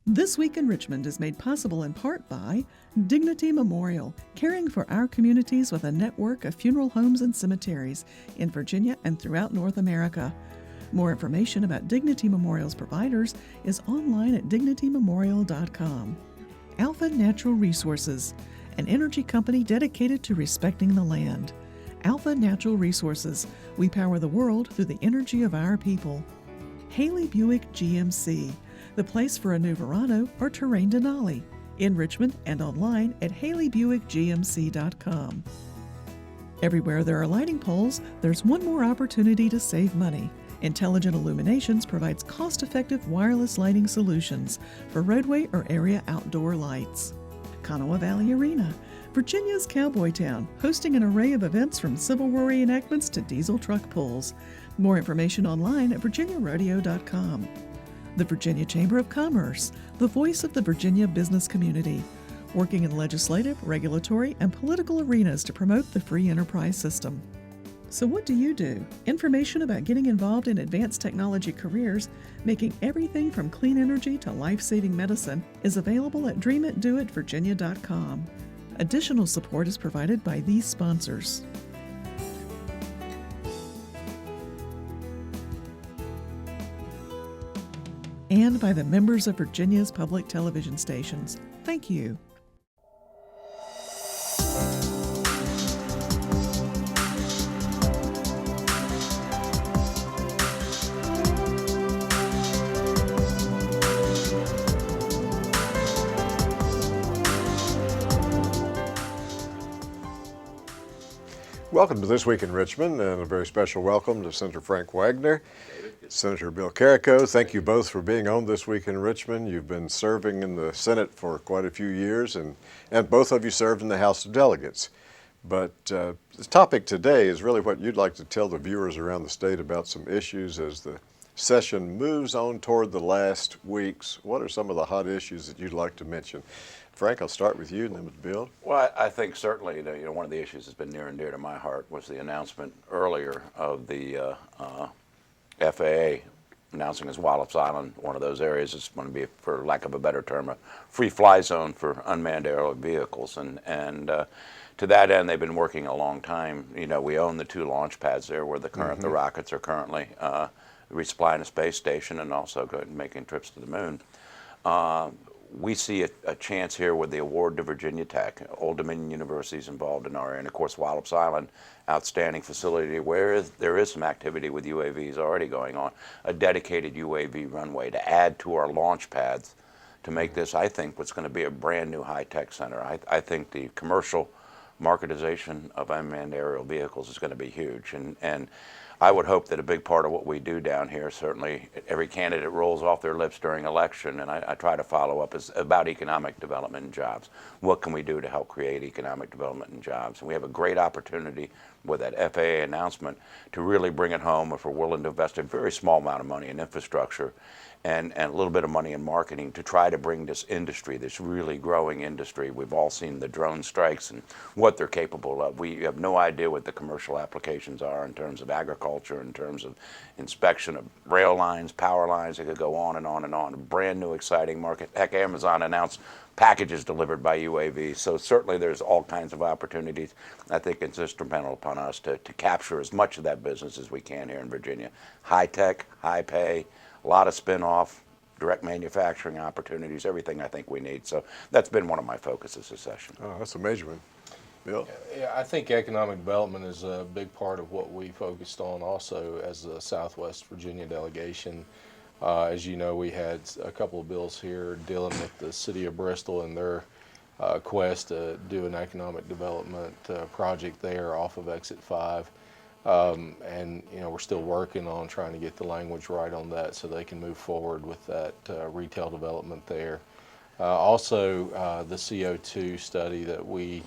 This Week in Richmond is made possible in part by Dignity Memorial, caring for our communities with a network of funeral homes and cemeteries in Virginia and throughout North America. More information about Dignity Memorial's providers is online at dignitymemorial.com. Alpha Natural Resources, an energy company dedicated to respecting the land. Alpha Natural Resources, we power the world through the energy of our people. Haley Buick GMC, the place for a new Verano or Terrain Denali, in Richmond and online at haleybuickgmc.com. Everywhere there are lighting poles, there's one more opportunity to save money. Intelligent Illuminations provides cost-effective wireless lighting solutions for roadway or area outdoor lights. Kanawha Valley Arena, Virginia's cowboy town, hosting an array of events from Civil War reenactments to diesel truck pulls. More information online at virginiarodeo.com. The Virginia Chamber of Commerce, the voice of the Virginia business community, working in legislative, regulatory, and political arenas to promote the free enterprise system. So what do you do? Information about getting involved in advanced technology careers, making everything from clean energy to life-saving medicine, is available at dreamitdoitvirginia.com. Additional support is provided by these sponsors. And by the members of Virginia's public television stations. Thank you. Welcome to This Week in Richmond, and a very special welcome to Senator Frank Wagner, Senator Bill Carrico. Thank you both for being on This Week in Richmond. You've been serving in the Senate for quite a few years, and both of you served in the House of Delegates. But the topic today is really what you'd like to tell the viewers around the state about some issues as the session moves on toward the last weeks. What are some of the hot issues that you'd like to mention? Frank, I'll start with you and then with Bill. Well, I think certainly one of the issues that's been near and dear to my heart was the announcement earlier of the FAA announcing as Wallops Island, one of those areas is going to be, for lack of a better term, a free fly zone for unmanned aerial vehicles. And to that end, they've been working a long time. You know, we own the 2 launch pads there where the the rockets are currently resupplying a space station and also making trips to the moon. We see a chance here with the award to Virginia Tech. Old Dominion University is involved in our area, and of course Wallops Island, outstanding facility where there is some activity with UAVs already going on, a dedicated UAV runway to add to our launch pads to make this, I think, what's going to be a brand new high-tech center. I think the commercial marketization of unmanned aerial vehicles is going to be huge, and I would hope that a big part of what we do down here, certainly every candidate rolls off their lips during election, and I try to follow up, is about economic development and jobs. What can we do to help create economic development and jobs? And we have a great opportunity with that FAA announcement to really bring it home if we're willing to invest a very small amount of money in infrastructure and a little bit of money in marketing to try to bring this industry, this really growing industry. We've all seen the drone strikes and what they're capable of. We have no idea what the commercial applications are in terms of agriculture, in terms of inspection of rail lines, power lines. It could go on and on and on. A brand new exciting market. Heck, Amazon announced packages delivered by UAVs. So certainly there's all kinds of opportunities. I think it's instrumental upon us to capture as much of that business as we can here in Virginia. High tech, high pay, a lot of spin-off, direct manufacturing opportunities, everything I think we need. So that's been one of my focuses this session. Oh, that's a major one. Bill? Yeah, I think economic development is a big part of what we focused on also as a Southwest Virginia delegation. As you know, we had a couple of bills here dealing with the city of Bristol and their quest to do an economic development project there off of Exit 5. And we're still working on trying to get the language right on that so they can move forward with that retail development there. Also, the CO2 study that we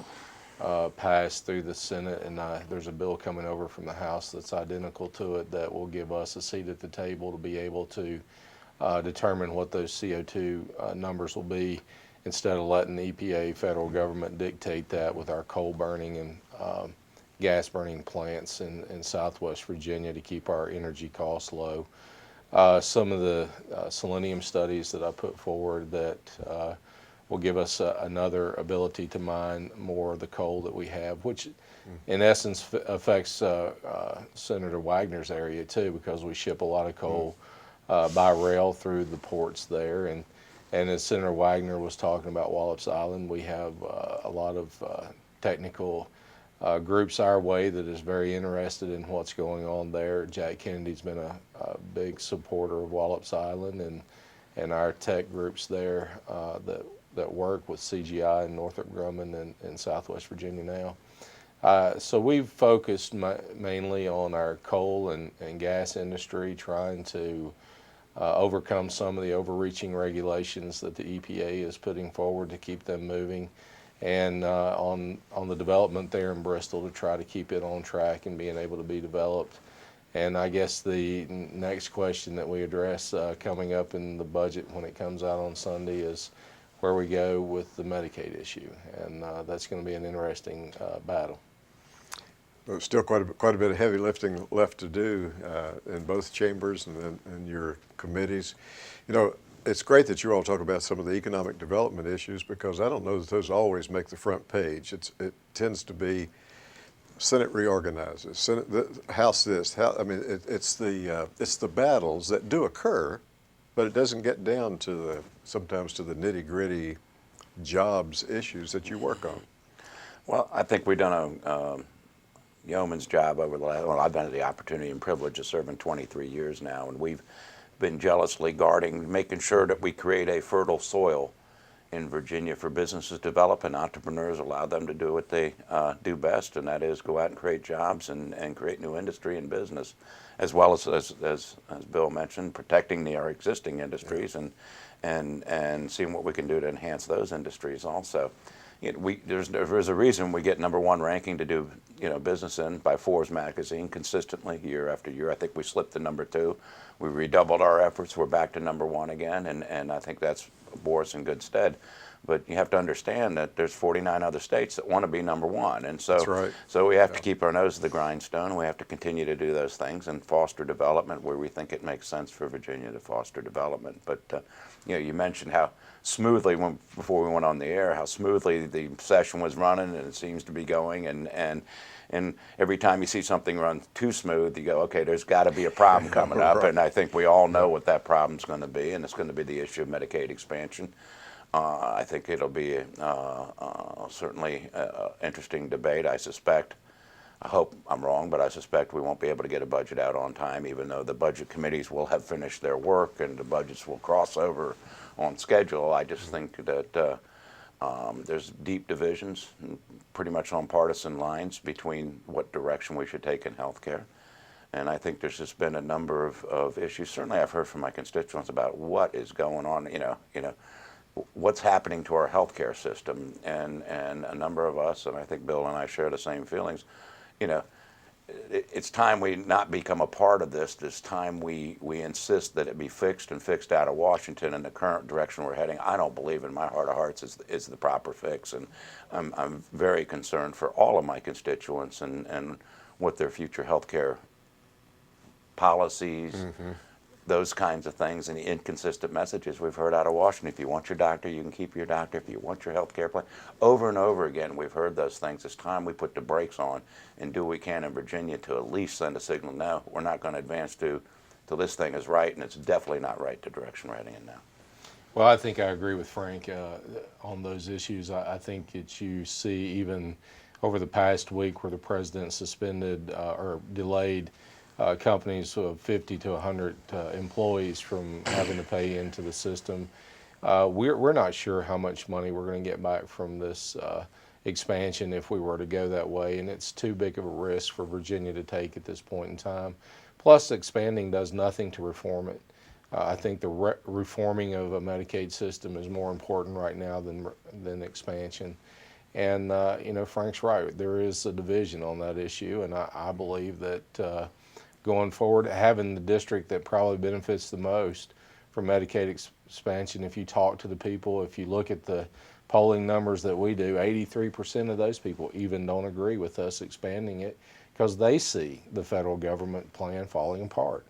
passed through the Senate, and there's a bill coming over from the House that's identical to it that will give us a seat at the table to be able to determine what those CO2 numbers will be instead of letting the EPA, federal government, dictate that with our coal burning and gas burning plants in Southwest Virginia to keep our energy costs low. some of the selenium studies that I put forward that will give us another ability to mine more of the coal that we have, which in essence affects Senator Wagner's area too, because we ship a lot of coal by rail through the ports there. And as Senator Wagner was talking about Wallops Island, we have a lot of technical groups our way that is very interested in what's going on there. Jack Kennedy's been a big supporter of Wallops Island, and our tech groups there that work with CGI and Northrop Grumman in Southwest Virginia now. So we've focused mainly on our coal and gas industry, trying to overcome some of the overreaching regulations that the EPA is putting forward to keep them moving, and on the development there in Bristol to try to keep it on track and being able to be developed. And I guess the next question that we address coming up in the budget when it comes out on Sunday is where we go with the Medicaid issue, and that's going to be an interesting battle. There's still quite a bit of heavy lifting left to do in both chambers and your committees. You know, it's great that you all talk about some of the economic development issues, because I don't know that those always make the front page. It tends to be Senate reorganizes, House this. I mean, it's the battles that do occur, but it doesn't get down to sometimes to the nitty gritty jobs issues that you work on. Well, I think we've done a yeoman's job over the last, well, I've had the opportunity and privilege of serving 23 years now, and we've been jealously guarding, making sure that we create a fertile soil in Virginia for businesses to develop and entrepreneurs, allow them to do what they do best, and that is go out and create jobs and create new industry and business, as well as Bill mentioned, protecting our existing industries and seeing what we can do to enhance those industries also. There's a reason we get #1 ranking to do business in by Forbes magazine consistently year after year. I think we slipped to #2. We redoubled our efforts. We're back to #1 again, and I think that's bore us in good stead. But you have to understand that there's 49 other states that want to be #1, and so That's right. so we have to keep our nose to the grindstone. We have to continue to do those things and foster development where we think it makes sense for Virginia to foster development. But you mentioned how smoothly, before we went on the air, how smoothly the session was running, and it seems to be going. And every time you see something run too smooth, you go, okay, there's got to be a problem coming up. Right. And I think we all know what that problem's going to be, and it's going to be the issue of Medicaid expansion. I think it'll be certainly interesting debate. I hope I'm wrong, but I suspect we won't be able to get a budget out on time, even though the budget committees will have finished their work and the budgets will cross over on schedule. I just think that there's deep divisions, pretty much on partisan lines, between what direction we should take in healthcare. And I think there's just been a number of issues. Certainly I've heard from my constituents about what is going on, what's happening to our healthcare system, and a number of us, and I think Bill and I share the same feelings, it's time we not become a part of this. It's time we insist that it be fixed and fixed out of Washington in the current direction we're heading. I don't believe in my heart of hearts is the proper fix, and I'm very concerned for all of my constituents and what their future healthcare policies, those kinds of things, and the inconsistent messages we've heard out of Washington. If you want your doctor, you can keep your doctor. If you want your health care plan, over and over again, we've heard those things. It's time we put the brakes on and do what we can in Virginia to at least send a signal. No, we're not going to advance till this thing is right, and it's definitely not right the direction we're heading in now. Well, I think I agree with Frank on those issues. I think that you see even over the past week where the president suspended or delayed companies of 50 to 100 employees from having to pay into the system. We're not sure how much money we're going to get back from this expansion if we were to go that way, and it's too big of a risk for Virginia to take at this point in time. Plus, expanding does nothing to reform it. I think the reforming of a Medicaid system is more important right now than expansion. And Frank's right. There is a division on that issue, and I believe that going forward, having the district that probably benefits the most from Medicaid expansion, if you talk to the people, if you look at the polling numbers that we do, 83% of those people even don't agree with us expanding it because they see the federal government plan falling apart.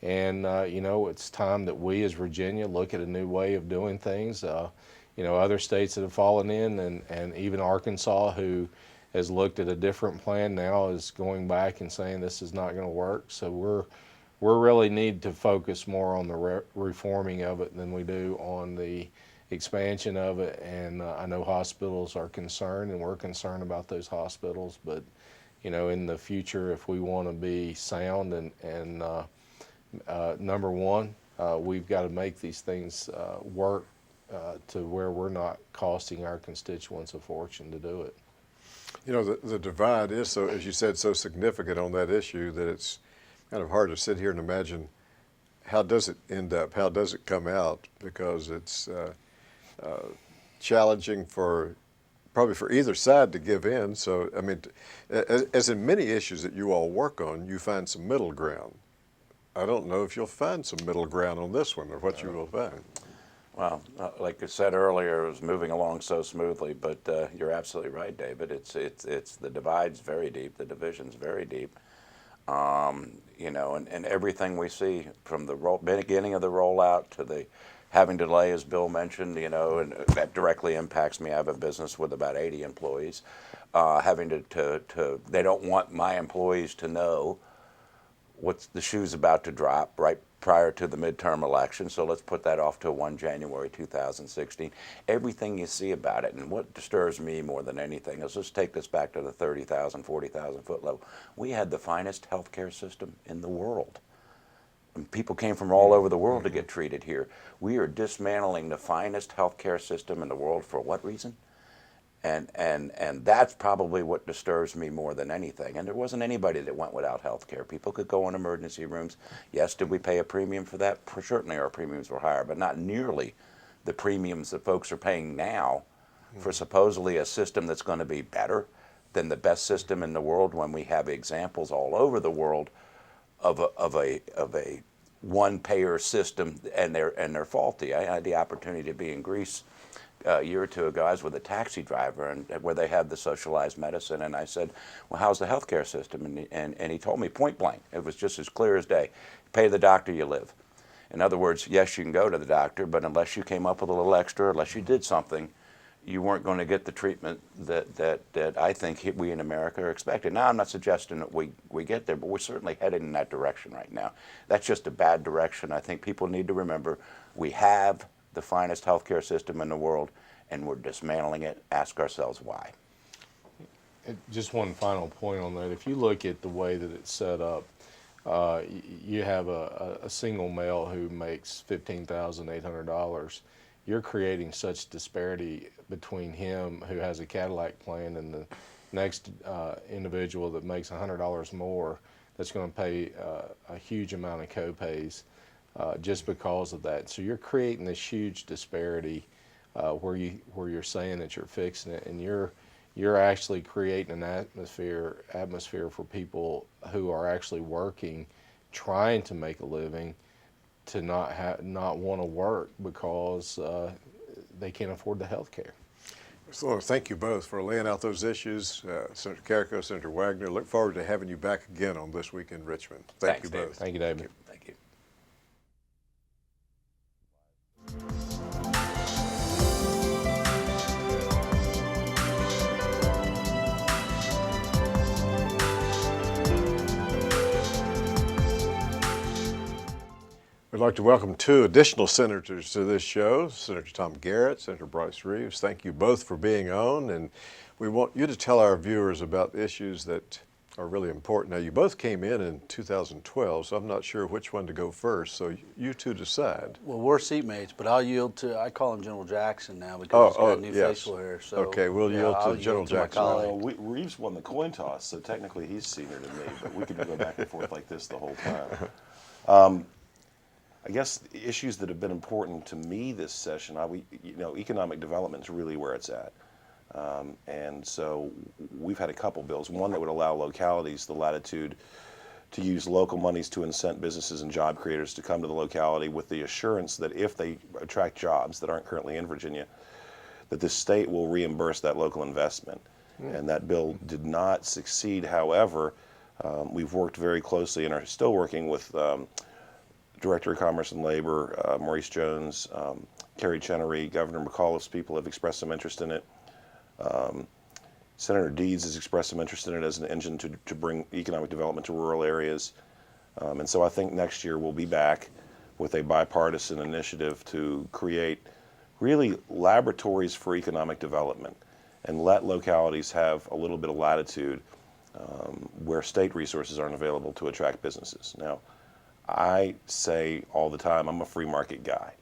And it's time that we as Virginia look at a new way of doing things. Other states that have fallen in, and even Arkansas, who has looked at a different plan now, is going back and saying this is not going to work. So we're really need to focus more on the reforming of it than we do on the expansion of it. And I know hospitals are concerned, and we're concerned about those hospitals. But in the future, if we want to be sound and number one, we've got to make these things work to where we're not costing our constituents a fortune to do it. The divide is, so, as you said, so significant on that issue that it's kind of hard to sit here and imagine how does it end up, how does it come out, because it's challenging probably for either side to give in. So, I mean, as in many issues that you all work on, you find some middle ground. I don't know if you'll find some middle ground on this one or what you will find. Well, like I said earlier, it was moving along so smoothly, but you're absolutely right, David. It's the divide's very deep, the division's very deep. And everything we see from the beginning of the rollout to the having to delay, as Bill mentioned, and that directly impacts me. I have a business with about 80 employees. Having to they don't want my employees to know what's the shoe's about to drop right prior to the midterm election, so let's put that off to 1 January 2016. Everything you see about it, and what disturbs me more than anything, is let's take this back to the 30,000, 40,000 foot level. We had the finest healthcare system in the world. And people came from all over the world to get treated here. We are dismantling the finest healthcare system in the world for what reason? And that's probably what disturbs me more than anything. And there wasn't anybody that went without health care. People could go in emergency rooms. Yes, did we pay a premium for that? Certainly our premiums were higher, but not nearly the premiums that folks are paying now for supposedly a system that's going to be better than the best system in the world, when we have examples all over the world of a one-payer system, and they're faulty. I had the opportunity to be in Greece a year or two ago. I was with a taxi driver, and where they have the socialized medicine, and I said, well, how's the healthcare system? And he told me point blank, it was just as clear as day, pay the doctor, you live. In other words, yes, you can go to the doctor, but unless you came up with a little extra, unless you did something, you weren't going to get the treatment that I think we in America are expecting. Now, I'm not suggesting that we get there, but we're certainly headed in that direction right now. That's just a bad direction. I think people need to remember we have the finest healthcare system in the world, and we're dismantling it. Ask ourselves why. Just one final point on that. If you look at the way that it's set up, you have a single male who makes $15,800. You're creating such disparity between him who has a Cadillac plan and the next individual that makes $100 more, that's going to pay a huge amount of co-pays just because of that. So you're creating this huge disparity where you're saying that you're fixing it, and you're actually creating an atmosphere for people who are actually working, trying to make a living, to not want to work because they can't afford the health care. So thank you both for laying out those issues. Senator Carrico, Senator Wagner, look forward to having you back again on This Week in Richmond. Thank you both. Thank you, David. Thank you. We'd like to welcome two additional senators to this show, Senator Tom Garrett, Senator Bryce Reeves. Thank you both for being on, and we want you to tell our viewers about issues that are really important. Now, you both came in 2012, so I'm not sure which one to go first, so you two decide. Well, we're seatmates, but I'll yield to, I call him General Jackson now because he's got new facial hair. So, okay, we'll yield to General Jackson. Well, Reeves won the coin toss, so technically he's senior than me, but we could go back and forth like this the whole time. I guess the issues that have been important to me this session, economic development is really where it's at. And so we've had a couple bills, one that would allow localities the latitude to use local monies to incent businesses and job creators to come to the locality with the assurance that if they attract jobs that aren't currently in Virginia, that the state will reimburse that local investment. And that bill did not succeed. However, we've worked very closely and are still working with Director of Commerce and Labor, Maurice Jones, Kerry Chenery, Governor McAuliffe's people have expressed some interest in it. Senator Deeds has expressed some interest in it as an engine to bring economic development to rural areas. And so I think next year we'll be back with a bipartisan initiative to create really laboratories for economic development and let localities have a little bit of latitude where state resources aren't available to attract businesses. Now, I say all the time, I'm a free market guy.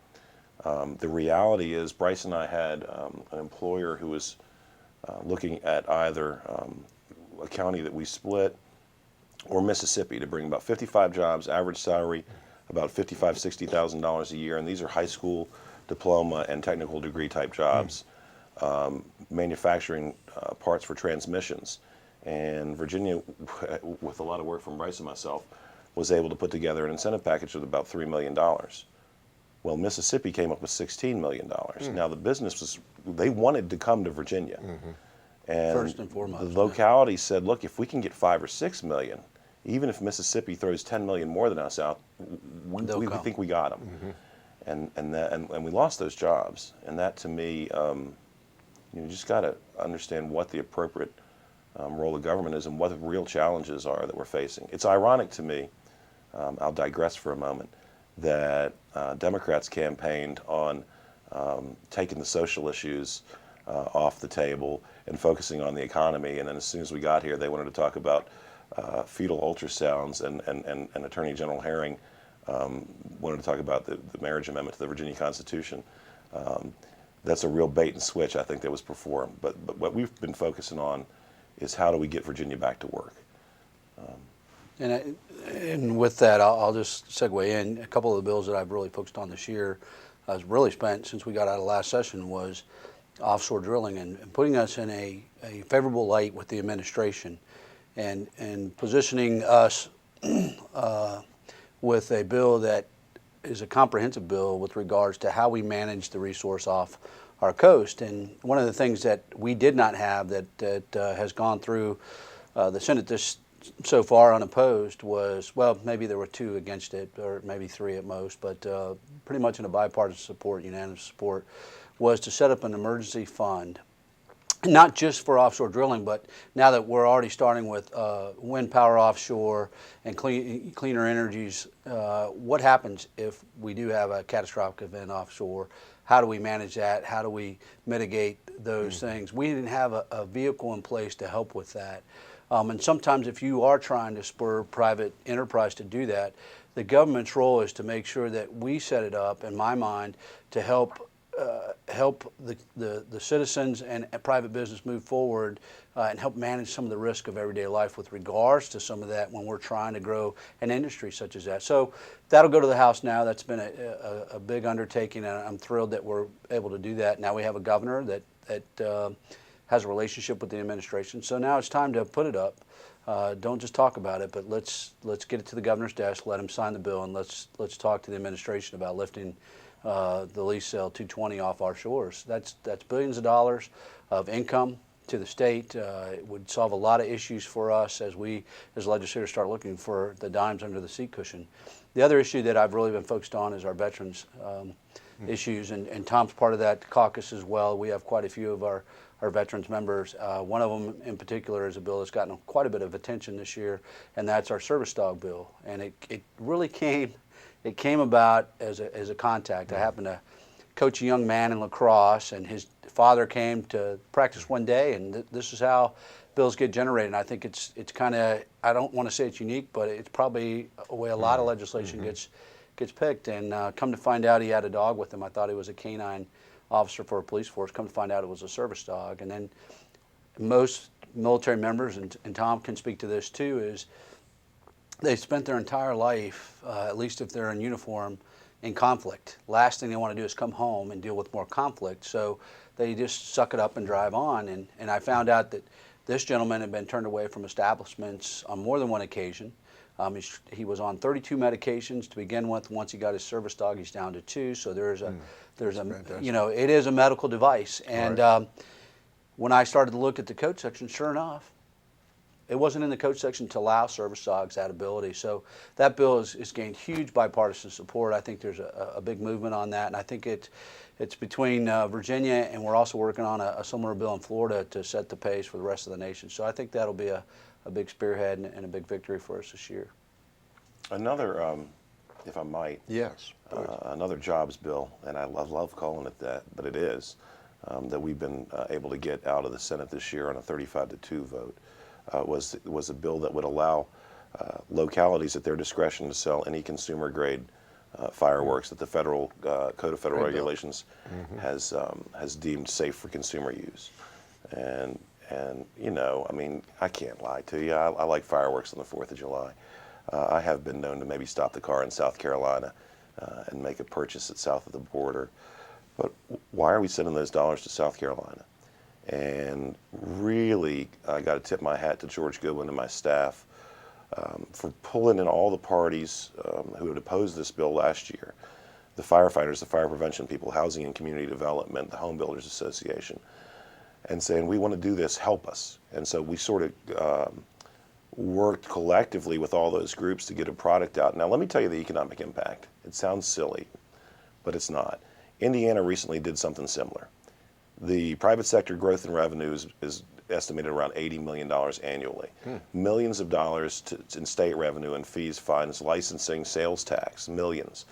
The reality is, Bryce and I had an employer who was looking at either a county that we split or Mississippi to bring about 55 jobs, average salary about $55,000, $60,000 a year, and these are high school diploma and technical degree type jobs, manufacturing parts for transmissions. And Virginia, with a lot of work from Bryce and myself, was able to put together an incentive package of about $3 million. Well, Mississippi came up with $16 million. Now the business they wanted to come to Virginia. And First and foremost, the locality said, look, if we can get 5 or 6 million, even if Mississippi throws 10 million more than us out, we think we got them. And we lost those jobs. And that, to me, you just got to understand what the appropriate role of government is and what the real challenges are that we're facing. It's ironic to me, I'll digress for a moment, that Democrats campaigned on taking the social issues off the table and focusing on the economy. And then as soon as we got here, they wanted to talk about fetal ultrasounds, and Attorney General Herring wanted to talk about the marriage amendment to the Virginia Constitution. That's a real bait and switch, I think, that was performed. But what we've been focusing on is how do we get Virginia back to work. And with that, I'll just segue in. A couple of the bills that I've really focused on this year, I've really spent since we got out of last session, was offshore drilling and putting us in a favorable light with the administration and positioning us with a bill that is a comprehensive bill with regards to how we manage the resource off our coast. And one of the things that we did not have that has gone through the Senate so far unopposed was, well, maybe there were 2 against it, or maybe 3 at most, but pretty much in a bipartisan support, unanimous support, was to set up an emergency fund, not just for offshore drilling, but now that we're already starting with wind power offshore and cleaner energies, what happens if we do have a catastrophic event offshore? How do we manage that? How do we mitigate those things? We didn't have a vehicle in place to help with that. And sometimes if you are trying to spur private enterprise to do that, the government's role is to make sure that we set it up, in my mind, to help the citizens and private business move forward and help manage some of the risk of everyday life with regards to some of that when we're trying to grow an industry such as that. So that'll go to the House now. That's been a big undertaking, and I'm thrilled that we're able to do that. Now we have a governor that has a relationship with the administration. So now it's time to put it up. Don't just talk about it, but let's get it to the governor's desk, let him sign the bill, and let's talk to the administration about lifting the lease sale 220 off our shores. That's billions of dollars of income to the state. It would solve a lot of issues for us as we, as legislators, start looking for the dimes under the seat cushion. The other issue that I've really been focused on is our veterans issues, and Tom's part of that caucus as well. We have quite a few of our veterans members. One of them in particular is a bill that's gotten quite a bit of attention this year, and that's our service dog bill. And it really came about as a contact. I happened to coach a young man in lacrosse, and his father came to practice one day, and this is how bills get generated. And I think it's kind of, I don't want to say it's unique, but it's probably a way a lot of legislation gets picked. And come to find out, he had a dog with him. I thought he was a canine officer for a police force. Come to find out, it was a service dog. And then most military members, and Tom can speak to this too, is they spent their entire life, at least if they're in uniform, in conflict. Last thing they want to do is come home and deal with more conflict. So they just suck it up and drive on. And I found out that this gentleman had been turned away from establishments on more than one occasion. He was on 32 medications to begin with. Once he got his service dog, he's down to 2. So there's a it is a medical device. And when I started to look at the code section, sure enough, it wasn't in the code section to allow service dogs that ability. So that bill is gained huge bipartisan support. I think there's a big movement on that, and I think it's between Virginia, and we're also working on a similar bill in Florida to set the pace for the rest of the nation. So I think that'll be a big spearhead and a big victory for us this year. Another, if I might, Yes. another jobs bill, and I love calling it that, but it is, that we've been able to get out of the Senate this year on a 35-2 vote, was a bill that would allow localities at their discretion to sell any consumer-grade fireworks that the federal Code of Federal Regulations has deemed safe for consumer use. And you know, I mean, I can't lie to you. I like fireworks on the 4th of July. I have been known to maybe stop the car in South Carolina and make a purchase at south of the border. But why are we sending those dollars to South Carolina? And really, I got to tip my hat to George Goodwin and my staff for pulling in all the parties who had opposed this bill last year. The firefighters, the fire prevention people, housing and community development, the Home Builders Association, and saying, we want to do this, help us. And so we sort of worked collectively with all those groups to get a product out. Now, let me tell you the economic impact. It sounds silly, but it's not. Indiana recently did something similar. The private sector growth in revenues is estimated around $80 million annually. Millions of dollars in state revenue and fees, fines, licensing, sales tax, millions.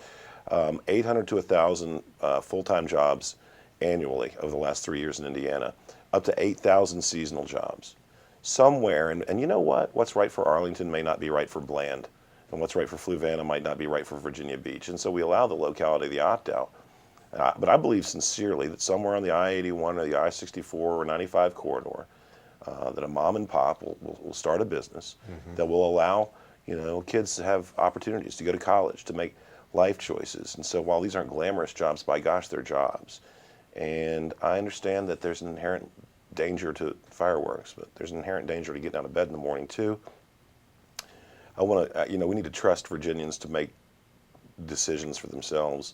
800 to 1,000 full-time jobs annually over the last 3 years in Indiana, up to 8,000 seasonal jobs. Somewhere, and you know what? What's right for Arlington may not be right for Bland, and what's right for Fluvanna might not be right for Virginia Beach. And so we allow the locality the opt-out. But I believe sincerely that somewhere on the I-81 or the I-64 or 95 corridor, that a mom and pop will start a business that will allow, you know, kids to have opportunities to go to college, to make life choices. And so while these aren't glamorous jobs, by gosh, they're jobs. And I understand that there's an inherent danger to fireworks, but there's an inherent danger to getting out of bed in the morning too. I want to, you know, we need to trust Virginians to make decisions for themselves.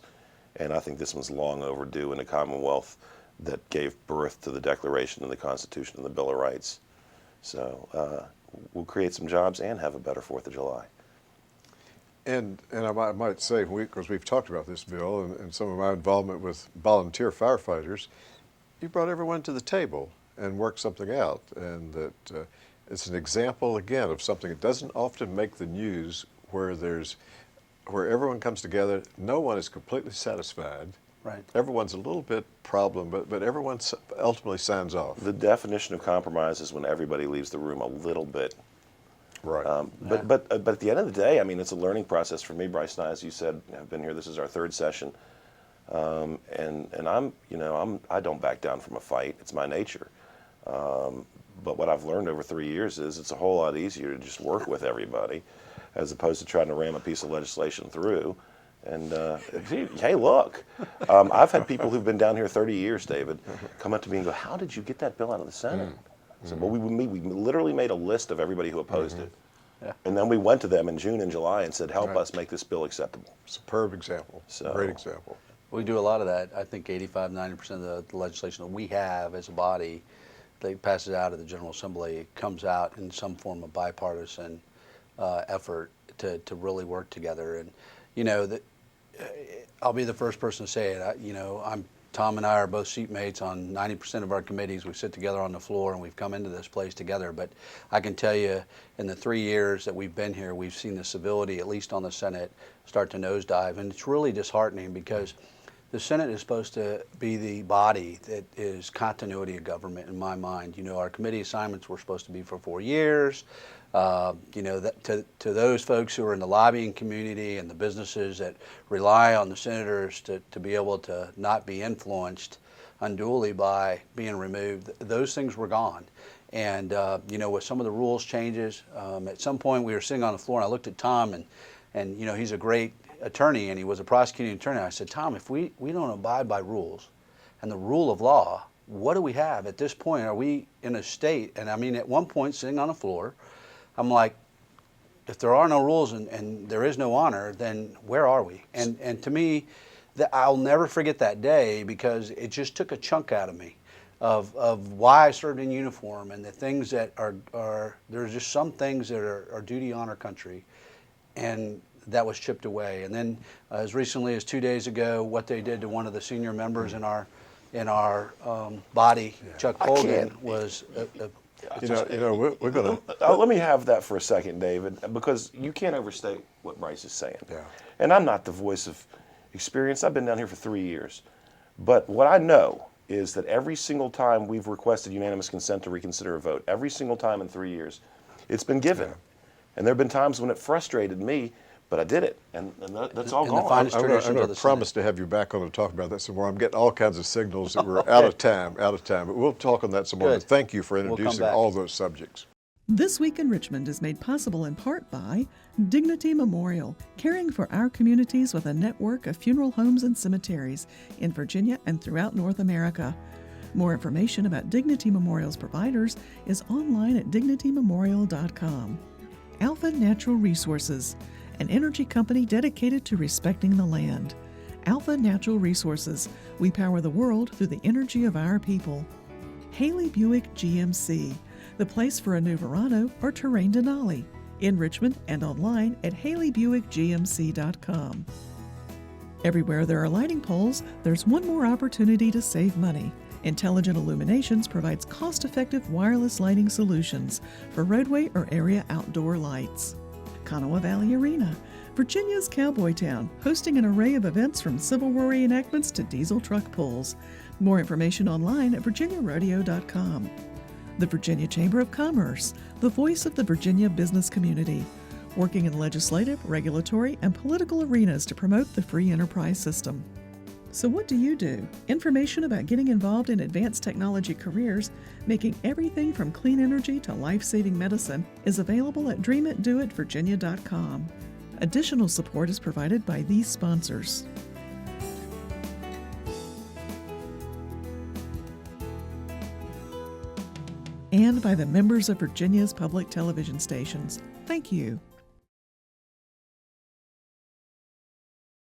And I think this one's long overdue in a Commonwealth that gave birth to the Declaration and the Constitution and the Bill of Rights. So we'll create some jobs and have a better 4th of July. And I might say, because we've talked about this bill and some of my involvement with volunteer firefighters, you brought everyone to the table and worked something out. And that it's an example, again, of something that doesn't often make the news, where everyone comes together, no one is completely satisfied. Right. Everyone's a little bit problem, but everyone ultimately signs off. The definition of compromise is when everybody leaves the room a little bit. Right. But at the end of the day, I mean, it's a learning process for me. Bryce and I, as you said, have been here. This is our 3rd session, and I don't back down from a fight. It's my nature. But what I've learned over 3 years is it's a whole lot easier to just work with everybody, as opposed to trying to ram a piece of legislation through. And hey, look, I've had people who've been down here 30 years, David, come up to me and go, "How did you get that bill out of the Senate?" I said, "Well, we literally made a list of everybody who opposed it, and then we went to them in June and July and said, help us make this bill acceptable." Superb example. So, great example. We do a lot of that. I think 85–90% of the legislation that we have as a body that passes out of the General Assembly comes out in some form of bipartisan effort to really work together. And you know, I'll be the first person to say it. Tom and I are both seatmates on 90% of our committees. We sit together on the floor, and we've come into this place together. But I can tell you, in the 3 years that we've been here, we've seen the civility, at least on the Senate, start to nosedive. And it's really disheartening, because the Senate is supposed to be the body that is continuity of government, in my mind. You know, our committee assignments were supposed to be for 4 years. To those folks who are in the lobbying community and the businesses that rely on the senators to be able to not be influenced unduly by being removed, those things were gone. And, with some of the rules changes, at some point we were sitting on the floor, and I looked at Tom, and he's a great attorney, and he was a prosecuting attorney. I said, "Tom, if we don't abide by rules and the rule of law, what do we have at this point? Are we in a state?" And I mean, at one point, sitting on the floor, I'm like, if there are no rules and there is no honor, then where are we? And to me, I'll never forget that day, because it just took a chunk out of me. of why I served in uniform and the things that are there's just some things that are duty on our country, and that was chipped away. And then as recently as 2 days ago, what they did to one of the senior members in our body, Chuck Colgan, was we're going to. Let me have that for a second, David, because you can't overstate what Bryce is saying. Yeah. And I'm not the voice of experience. I've been down here for 3 years. But what I know is that every single time we've requested unanimous consent to reconsider a vote, every single time in 3 years, it's been given. Yeah. And there have been times when it frustrated me, but I did it, and that's all And the gone. finest I'm traditions going of to the promise Senate. to have you back on to talk about that some more. I'm getting all kinds of signals that we're out of time. But we'll talk on that some more. Good. But thank you for come introducing back. all those subjects. This Week in Richmond is made possible in part by Dignity Memorial, caring for our communities with a network of funeral homes and cemeteries in Virginia and throughout North America. More information about Dignity Memorial's providers is online at dignitymemorial.com. Alpha Natural Resources, an energy company dedicated to respecting the land. Alpha Natural Resources, we power the world through the energy of our people. Haley Buick GMC, the place for a new Verano or Terrain Denali, in Richmond and online at haleybuickgmc.com. Everywhere there are lighting poles, there's one more opportunity to save money. Intelligent Illuminations provides cost-effective wireless lighting solutions for roadway or area outdoor lights. Kanawha Valley Arena, Virginia's cowboy town, hosting an array of events from Civil War reenactments to diesel truck pulls. More information online at virginiarodeo.com. The Virginia Chamber of Commerce, the voice of the Virginia business community, working in legislative, regulatory, and political arenas to promote the free enterprise system. So what do you do? Information about getting involved in advanced technology careers, making everything from clean energy to life-saving medicine, is available at dreamitdoitvirginia.com. Additional support is provided by these sponsors. And by the members of Virginia's public television stations. Thank you.